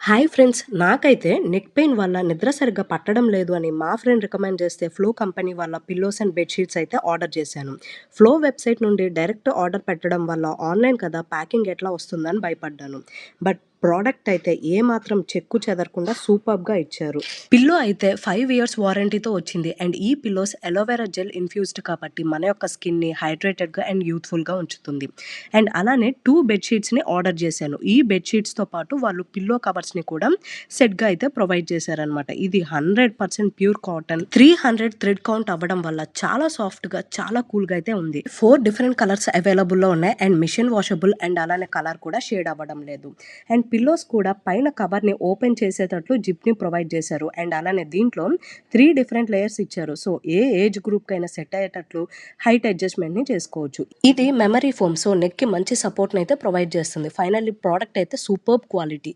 Hi friends! నాకైతే neck pain వల్ల నిద్ర సరిగ్గా పట్టడం లేదు అని మా ఫ్రెండ్ రికమెండ్ చేస్తే ఫ్లో కంపెనీ వాళ్ళ పిల్లోస్ అండ్ బెడ్ షీట్స్ అయితే ఆర్డర్ చేశాను. ఫ్లో వెబ్‌సైట్ నుండి డైరెక్ట్ ఆర్డర్ పెట్టడం వల్ల ఆన్‌లైన్ కదా ప్యాకింగ్ ఎట్లా వస్తుందని భయపడ్డాను. బట్ ప్రోడక్ట్ అయితే ఏమాత్రం చెక్కు చెదరకుండా సూపర్బ్‌గా ఇచ్చారు. పిల్లో అయితే 5 ఇయర్స్ వారంటీతో వచ్చింది. అండ్ ఈ పిల్లోస్ అలోవెరా జెల్ ఇన్‌ఫ్యూజ్డ్ కాబట్టి మన యొక్క స్కిన్‌ని హైడ్రేటెడ్‌గా అండ్ యూత్‌ఫుల్‌గా ఉంచుతుంది. అండ్ అలానే 2 బెడ్ షీట్స్‌ని ఆర్డర్ చేశాను. ఈ బెడ్ షీట్స్‌తో పాటు వాళ్ళు పిల్లో కవర్స్‌ని కూడా సెట్‌గా అయితే ప్రొవైడ్ చేశారనమాట. ఇది 100% ప్యూర్ కాటన్. 300 థ్రెడ్ కౌంట్ అవ్వడం వల్ల చాలా సాఫ్ట్‌గా, చాలా కూల్‌గా అయితే ఉంది. 4 డిఫరెంట్ కలర్స్ అవైలబుల్‌లో ఉన్నాయి. అండ్ మిషన్ వాషబుల్ అండ్ అలానే కలర్ కూడా షేడ్ అవ్వడం లేదు. అండ్ పిల్లోస్ కూడా పైన కవర్‌ని ఓపెన్ చేసేటట్లు జిప్‌ని ప్రొవైడ్ చేశారు. అండ్ అలానే దీంట్లో 3 డిఫరెంట్ లేయర్స్ ఇచ్చారు. సో, ఏ ఏజ్ గ్రూప్‌కైనా సెట్ అయ్యేటట్లు హైట్ అడ్జస్ట్‌మెంట్‌ని చేసుకోవచ్చు. ఇది మెమరీ ఫోమ్. సో, నెక్‌కి మంచి సపోర్ట్‌నైతే ప్రొవైడ్ చేస్తుంది. ఫైనల్లీ ప్రోడక్ట్ అయితే సూపర్బ్ క్వాలిటీ.